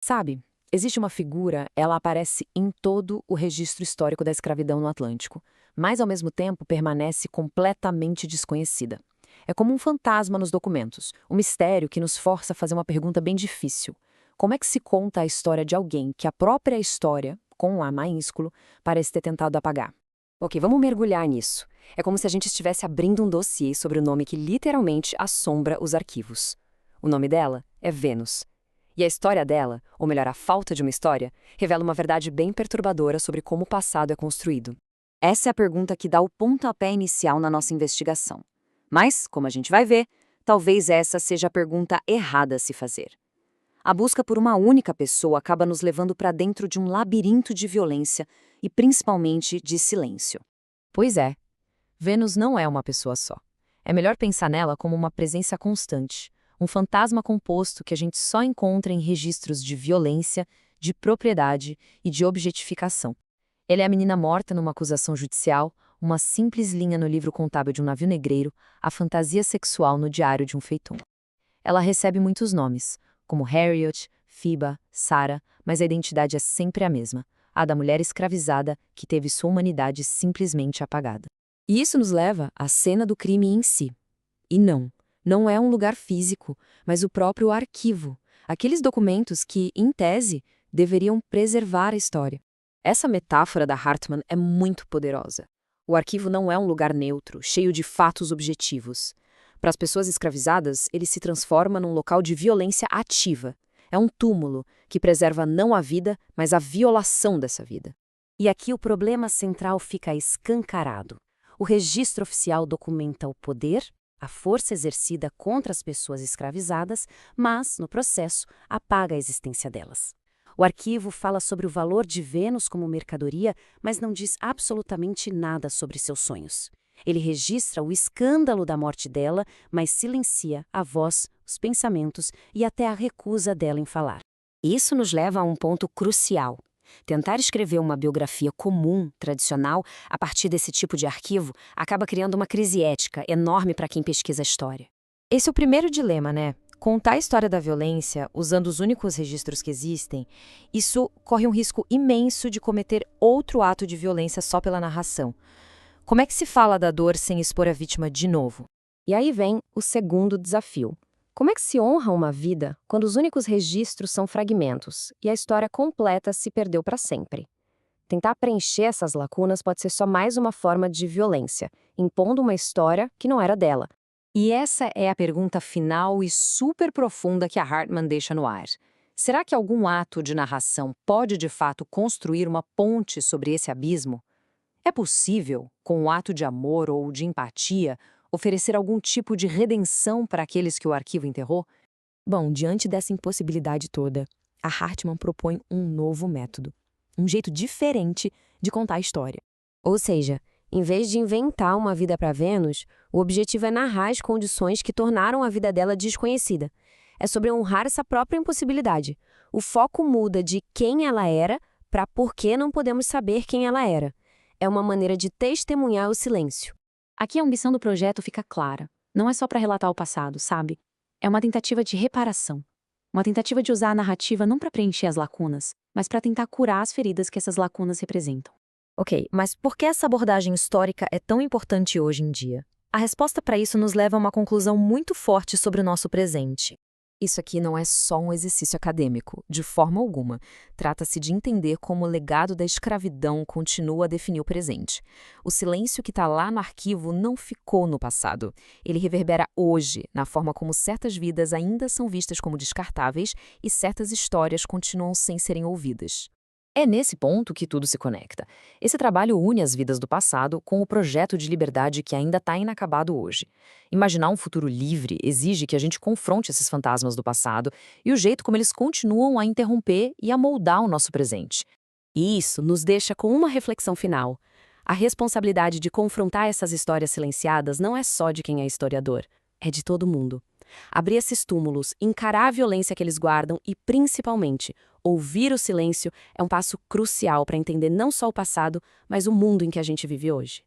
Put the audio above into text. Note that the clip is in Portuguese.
Sabe, existe uma figura, ela aparece em todo o registro histórico da escravidão no Atlântico, mas ao mesmo tempo permanece completamente desconhecida. É como um fantasma nos documentos, um mistério que nos força a fazer uma pergunta bem difícil. Como é que se conta a história de alguém que a própria história, com um A maiúsculo, parece ter tentado apagar? Ok, vamos mergulhar nisso. É como se a gente estivesse abrindo um dossiê sobre o nome que literalmente assombra os arquivos. O nome dela é Vênus. E a história dela, ou melhor, a falta de uma história, revela uma verdade bem perturbadora sobre como o passado é construído. Essa é a pergunta que dá o pontapé inicial na nossa investigação. Mas, como a gente vai ver, talvez essa seja a pergunta errada a se fazer. A busca por uma única pessoa acaba nos levando para dentro de um labirinto de violência e principalmente de silêncio. Pois é, Vênus não é uma pessoa só. É melhor pensar nela como uma presença constante, um fantasma composto que a gente só encontra em registros de violência, de propriedade e de objetificação. Ele é a menina morta numa acusação judicial, uma simples linha no livro contábil de um navio negreiro, a fantasia sexual no diário de um feitum. Ela recebe muitos nomes, como Harriet, Phoeba, Sarah, mas a identidade é sempre a mesma, a da mulher escravizada que teve sua humanidade simplesmente apagada. E isso nos leva à cena do crime em si. E não é um lugar físico, mas o próprio arquivo, aqueles documentos que, em tese, deveriam preservar a história. Essa metáfora da Hartman é muito poderosa. O arquivo não é um lugar neutro, cheio de fatos objetivos. Para as pessoas escravizadas, ele se transforma num local de violência ativa. É um túmulo que preserva não a vida, mas a violação dessa vida. E aqui o problema central fica escancarado. O registro oficial documenta o poder, a força exercida contra as pessoas escravizadas, mas, no processo, apaga a existência delas. O arquivo fala sobre o valor de Vênus como mercadoria, mas não diz absolutamente nada sobre seus sonhos. Ele registra o escândalo da morte dela, mas silencia a voz, os pensamentos e até a recusa dela em falar. Isso nos leva a um ponto crucial. Tentar escrever uma biografia comum, tradicional, a partir desse tipo de arquivo, acaba criando uma crise ética enorme para quem pesquisa a história. Esse é o primeiro dilema, né? Contar a história da violência, usando os únicos registros que existem, isso corre um risco imenso de cometer outro ato de violência só pela narração. Como é que se fala da dor sem expor a vítima de novo? E aí vem o segundo desafio. Como é que se honra uma vida quando os únicos registros são fragmentos e a história completa se perdeu para sempre? Tentar preencher essas lacunas pode ser só mais uma forma de violência, impondo uma história que não era dela. E essa é a pergunta final e super profunda que a Hartman deixa no ar. Será que algum ato de narração pode de fato construir uma ponte sobre esse abismo? É possível, com um ato de amor ou de empatia, oferecer algum tipo de redenção para aqueles que o arquivo enterrou? Bom, diante dessa impossibilidade toda, a Hartman propõe um novo método, um jeito diferente de contar a história. Ou seja, em vez de inventar uma vida para Vênus, o objetivo é narrar as condições que tornaram a vida dela desconhecida. É sobre honrar essa própria impossibilidade. O foco muda de quem ela era para por que não podemos saber quem ela era. É uma maneira de testemunhar o silêncio. Aqui a ambição do projeto fica clara. Não é só para relatar o passado, sabe? É uma tentativa de reparação. Uma tentativa de usar a narrativa não para preencher as lacunas, mas para tentar curar as feridas que essas lacunas representam. Ok, mas por que essa abordagem histórica é tão importante hoje em dia? A resposta para isso nos leva a uma conclusão muito forte sobre o nosso presente. Isso aqui não é só um exercício acadêmico, de forma alguma. Trata-se de entender como o legado da escravidão continua a definir o presente. O silêncio que está lá no arquivo não ficou no passado. Ele reverbera hoje, na forma como certas vidas ainda são vistas como descartáveis e certas histórias continuam sem serem ouvidas. É nesse ponto que tudo se conecta. Esse trabalho une as vidas do passado com o projeto de liberdade que ainda está inacabado hoje. Imaginar um futuro livre exige que a gente confronte esses fantasmas do passado e o jeito como eles continuam a interromper e a moldar o nosso presente. E isso nos deixa com uma reflexão final. A responsabilidade de confrontar essas histórias silenciadas não é só de quem é historiador, é de todo mundo. Abrir esses túmulos, encarar a violência que eles guardam e, principalmente, ouvir o silêncio é um passo crucial para entender não só o passado, mas o mundo em que a gente vive hoje.